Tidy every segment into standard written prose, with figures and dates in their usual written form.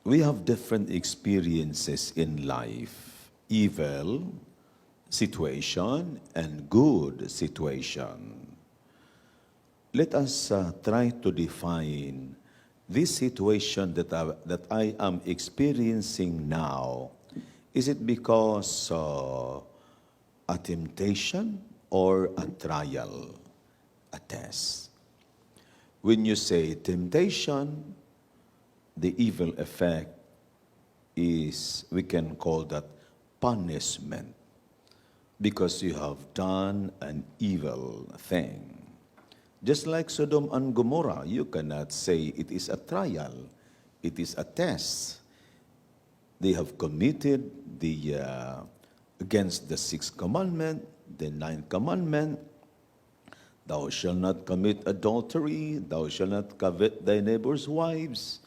We have different experiences in life, evil situation and good situation. Let us try to define this situation that I am experiencing now. Is it because a temptation or a trial, a test? When you say temptation, the evil effect is, we can call that punishment, because you have done an evil thing. Just like Sodom and Gomorrah, you cannot say it is a trial, it is a test. They have committed against the sixth commandment, the ninth commandment, thou shalt not commit adultery, thou shalt not covet thy neighbor's wives.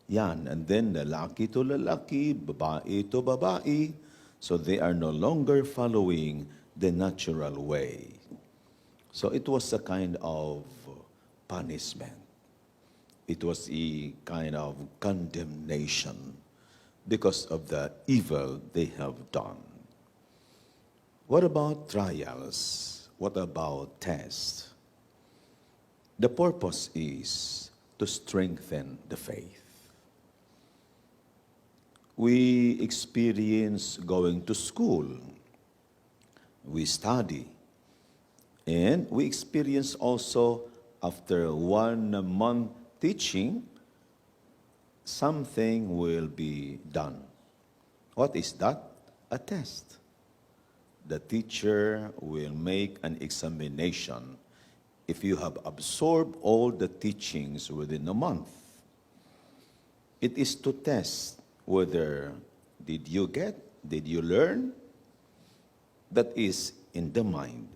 Yan, and then lalaki to lalaki, babae to babae, so they are no longer following the natural way. So it was a kind of punishment. It was a kind of condemnation because of the evil they have done. What about trials? What about tests? The purpose is to strengthen the faith. We experience going to school. We study. And we experience also, after 1 month teaching, something will be done. What is that? A test. The teacher will make an examination if you have absorbed all the teachings within a month. It is to test whether did you learn? That is in the mind.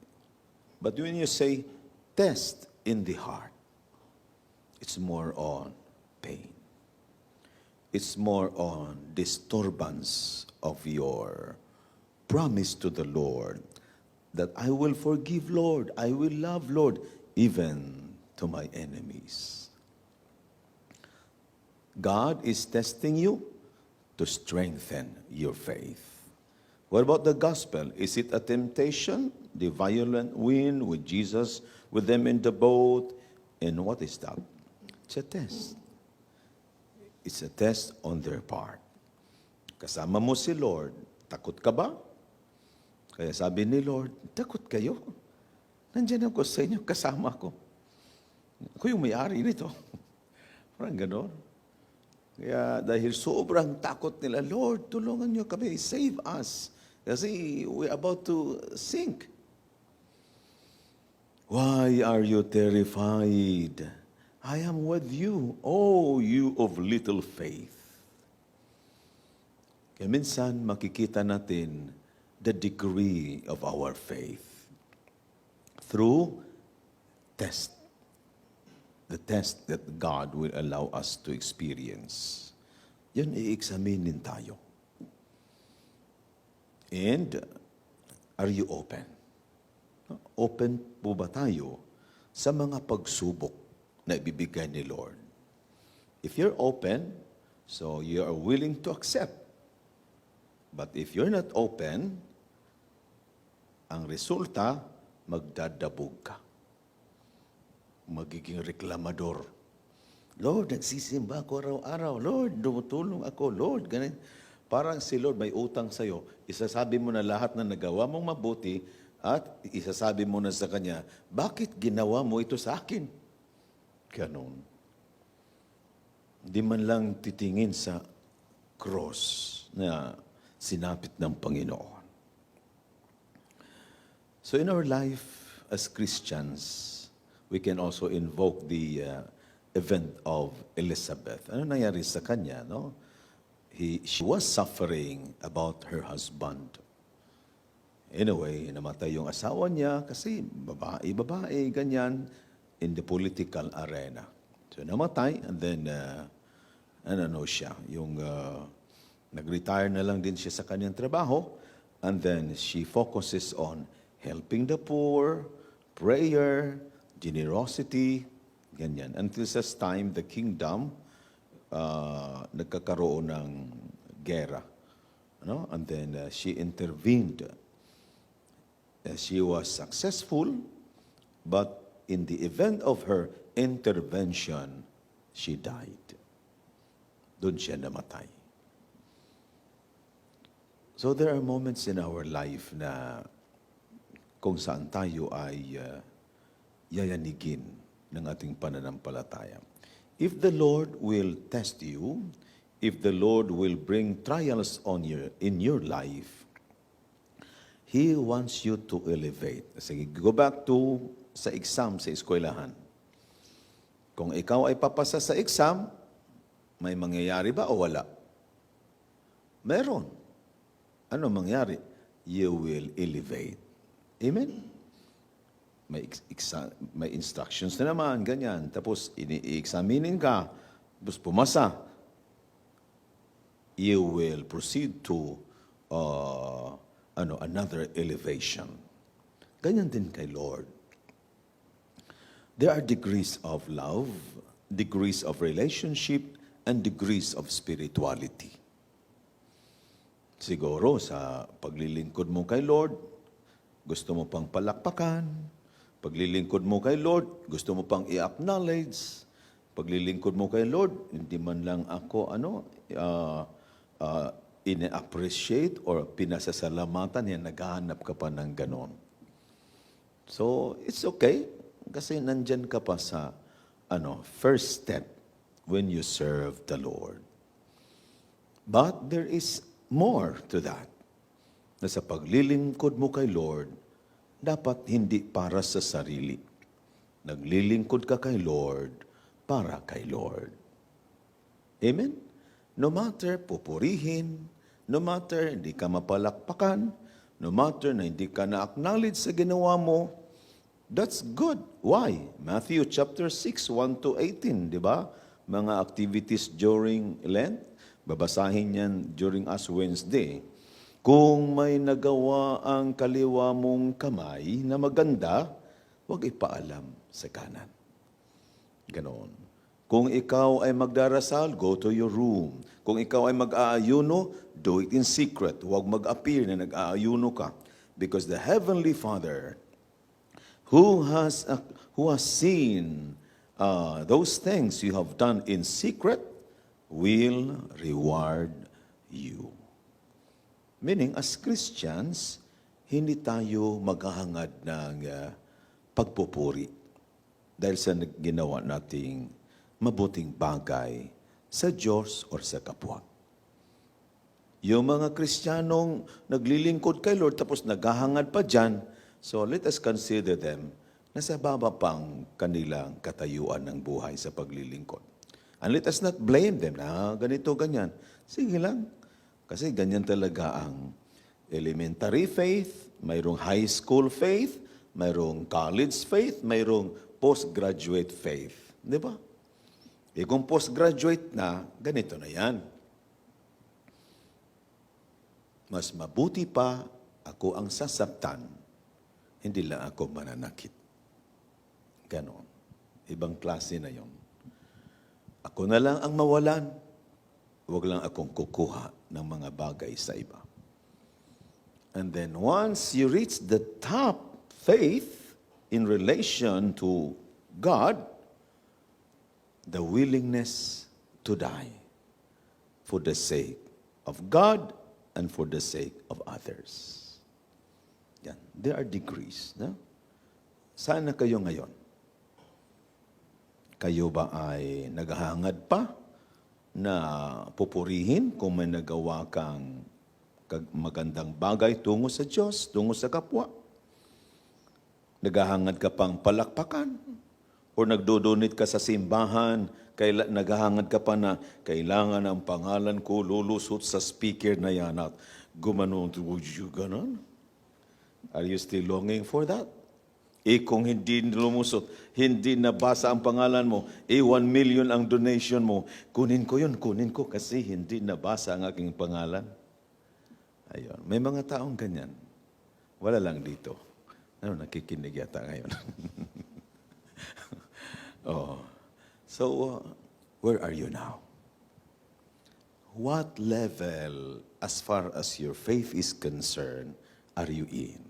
But when you say test in the heart, it's more on pain. It's more on disturbance of your promise to the Lord that I will forgive, Lord, I will love, Lord, even to my enemies. God is testing you to strengthen your faith. What about the gospel? Is it a temptation? The violent wind with Jesus, with them in the boat. And what is that? It's a test. It's a test on their part. Kasama mo si Lord, takot ka ba? Kaya sabi ni Lord, takot kayo? Nandiyan ako sa inyo, kasama ko. Ako yung may-ari nito. Parang gano'n. Kaya dahil sobrang takot nila, Lord, tulungan niyo kami, save us. Kasi we're about to sink. Why are you terrified? I am with you, oh, you of little faith. Kaya minsan makikita natin the degree of our faith through test. The test that God will allow us to experience. Yan, i-examinin tayo. And are you open? Open po ba tayo sa mga pagsubok na ibibigay ni Lord? If you're open, so you are willing to accept. But if you're not open, ang resulta, magdadabog ka. Magiging reklamador. Lord, nagsisimba ako araw-araw. Lord, dumutulong ako. Lord, ganun. Parang si Lord may utang sa'yo. Isasabi mo na lahat na nagawa mong mabuti at isasabi mo na sa Kanya, bakit ginawa mo ito sa akin? Ganun. Di man lang titingin sa cross na sinapit ng Panginoon. So in our life as Christians, we can also invoke the event of Elizabeth. Ano nangyari sa kanya, no? She was suffering about her husband. Anyway, namatay yung asawa niya kasi babae, ganyan, in the political arena. So namatay, and then, nag-retire na lang din siya sa kanyang trabaho, and then she focuses on helping the poor, prayer, generosity, ganyan. Until such time, the kingdom nagkakaroon ng gera. No? And then she intervened. She was successful, but in the event of her intervention, she died. Doon siya namatay. So there are moments in our life na kung saan tayo ay yayanigin ng ating pananampalataya. If the Lord will test you, if the Lord will bring trials in your life, He wants you to elevate. Sige, go back to sa exam sa eskwelahan. Kung ikaw ay papasa sa exam, may mangyayari ba o wala? Meron. Ano mangyari? You will elevate. Amen? May instructions na naman, ganyan. Tapos, i-examinin ka. Tapos, pumasa. You will proceed to another elevation. Ganyan din kay Lord. There are degrees of love, degrees of relationship, and degrees of spirituality. Siguro sa paglilingkod mo kay Lord, gusto mo pang palakpakan. Paglilingkod mo kay Lord, gusto mo pang i-acknowledge. Paglilingkod mo kay Lord, hindi man lang ako ine-appreciate or pinasasalamatan, yan, naghahanap ka pa ng ganon. So, it's okay. Kasi nandyan ka pa sa first step when you serve the Lord. But there is more to that. Na sa paglilingkod mo kay Lord, dapat hindi para sa sarili. Naglilingkod ka kay Lord para kay Lord. Amen? No matter pupurihin, no matter hindi ka mapalakpakan, no matter na hindi ka na-acknowledge sa ginawa mo, that's good. Why? Matthew chapter 6, 1 to 18, di ba? Mga activities during Lent, babasahin yan during Ash Wednesday. Kung may nagawa ang kaliwa mong kamay na maganda, huwag ipaalam sa kanan. Ganon. Kung ikaw ay magdarasal, go to your room. Kung ikaw ay mag-aayuno, do it in secret. Huwag mag-appear na nag-aayuno ka. Because the Heavenly Father, who has seen those things you have done in secret, will reward you. Meaning, as Christians, hindi tayo maghahangad ng pagpupuri dahil sa ginawa nating mabuting bagay sa Diyos or sa kapwa. Yung mga Kristiyanong naglilingkod kay Lord tapos naghahangad pa dyan, so let us consider them nasa baba pang kanilang katayuan ng buhay sa paglilingkod. And let us not blame them na ganito, ganyan. Sige lang. Kasi ganyan talaga ang elementary faith, mayroong high school faith, mayroong college faith, mayroong postgraduate faith. Di ba? E kung postgraduate na, ganito na yan. Mas mabuti pa ako ang sasaktan, hindi lang ako mananakit. Ganon. Ibang klase na yon. Ako na lang ang mawalan, huwag lang akong kukuha ng mga bagay sa iba. And then once you reach the top faith in relation to God, the willingness to die for the sake of God and for the sake of others. Yan. There are degrees. No? Saan na kayo ngayon? Kayo ba ay naghahangad pa na pupurihin kung may nagawa kang magandang bagay tungo sa Diyos, tungo sa kapwa? Naghahangad ka pang palakpakan? O nagdodonate ka sa simbahan, naghahangad ka pa na kailangan ang pangalan ko lulusot sa speaker na yan at gumanon, would you ganon? Are you still longing for that? Kung hindi lumusot, hindi nabasa ang pangalan mo, 1 million ang donation mo, kunin ko kasi hindi nabasa ang aking pangalan. Ayun. May mga taong ganyan. Wala lang dito. Nakikinig yata ngayon. Oh. So, where are you now? What level, as far as your faith is concerned, are you in?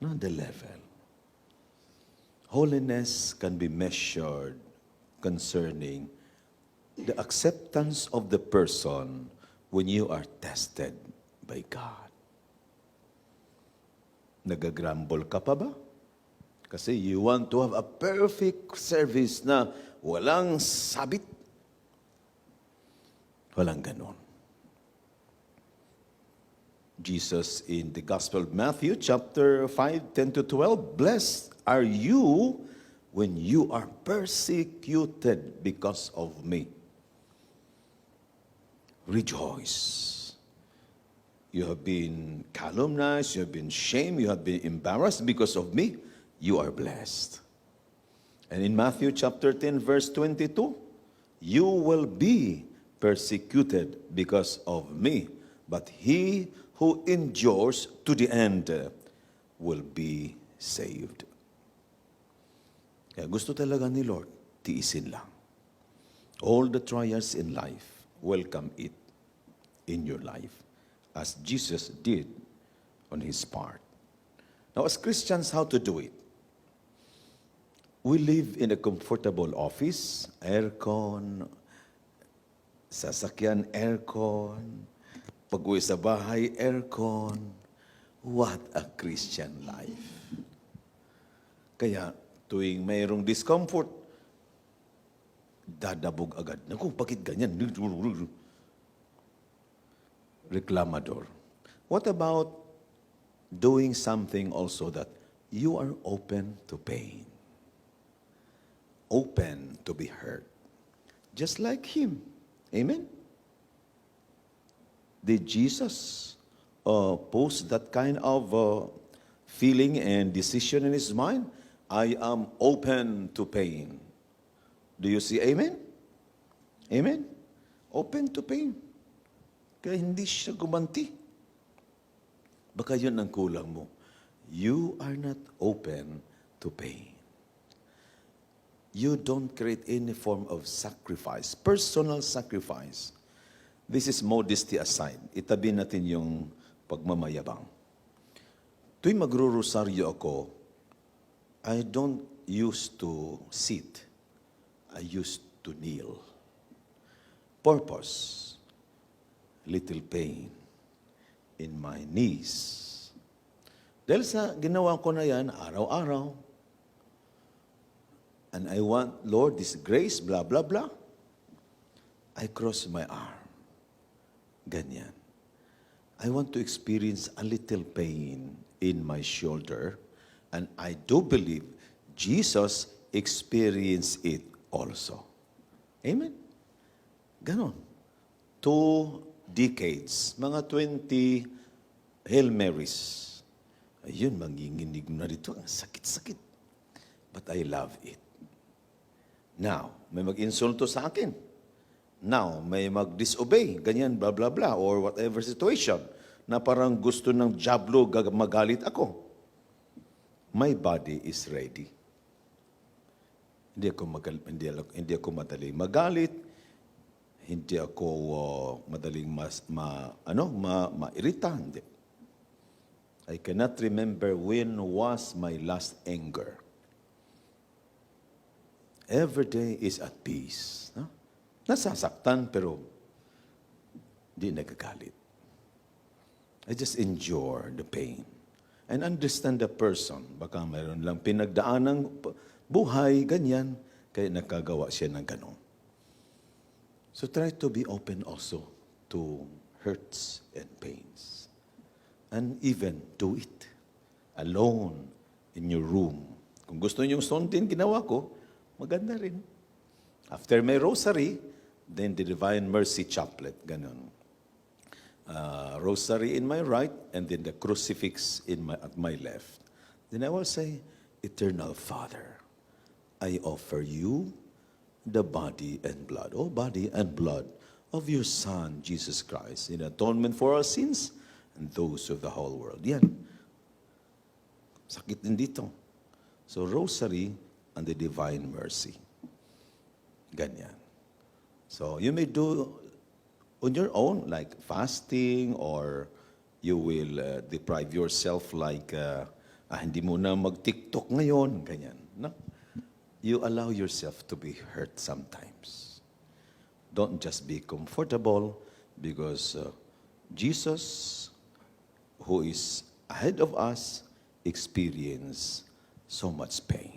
Not the level. Holiness can be measured concerning the acceptance of the person when you are tested by God. Nagagrumble ka pa ba? Kasi you want to have a perfect service na walang sabit. Walang ganon. Jesus in the Gospel of Matthew, chapter 5, 10 to 12, blessed are you when you are persecuted because of me. Rejoice. You have been calumnied, you have been shamed, you have been embarrassed because of me. You are blessed. And in Matthew chapter 10, verse 22, you will be persecuted because of me, but he who endures to the end will be saved. Kaya gusto talaga ni Lord, tiisin lang. All the trials in life, welcome it in your life, as Jesus did on his part. Now, as Christians, how to do it? We live in a comfortable office, aircon, sasakyan, aircon, pag-uwi sa bahay, aircon. What a Christian life. Kaya, tuwing mayroong discomfort, dadabog agad. Naku, bakit ganyan? Reklamador. What about doing something also that you are open to pain? Open to be hurt. Just like him. Amen? Did Jesus pose that kind of feeling and decision in his mind? I am open to pain. Do you see amen? Amen? Open to pain. Kaya hindi siya gumanti. Baka yun ang kulang mo. You are not open to pain. You don't create any form of sacrifice, personal sacrifice. This is modesty aside. Itabi natin yung pagmamayabang. Tuwing magro-rosaryo ako, I don't used to sit. I used to kneel. Purpose, little pain in my knees. Dahil sa ginawa ko na yan, araw-araw, and I want, Lord, this grace, blah, blah, blah. I cross my arm. Ganyan. I want to experience a little pain in my shoulder, and I do believe Jesus experienced it also. Amen? Ganon. 2 decades, mga 20 Hail Marys. Ayun, manginginig na rito. Ang sakit-sakit. But I love it. Now, may mag-insulto sa akin. Now, may mag-disobey, ganyan, blah, blah, blah, or whatever situation, na parang gusto ng diablo magalit ako. My body is ready. Hindi ako madaling magalit, hindi ako madaling mairita. Hindi. I cannot remember when was my last anger. Every day is at peace. No? Nasasaktan pero di nagagalit. I just endure the pain and understand the person. Baka mayroon lang pinagdaanang buhay, ganyan, kaya nakagawa siya ng ganon. So try to be open also to hurts and pains. And even do it alone in your room. Kung gusto niyo sundin ginawa ko, maganda rin. After my rosary, then the Divine Mercy Chaplet, ganon. Rosary in my right, and then the crucifix at my left. Then I will say, Eternal Father, I offer you the body and blood, body and blood of your Son, Jesus Christ, in atonement for our sins and those of the whole world. Yan. Sakit din dito. So, rosary and the Divine Mercy. Ganyan. So, you may do on your own, like fasting, or you will deprive yourself like, hindi mo na mag-TikTok ngayon, ganyan. No? You allow yourself to be hurt sometimes. Don't just be comfortable because Jesus, who is ahead of us, experienced so much pain.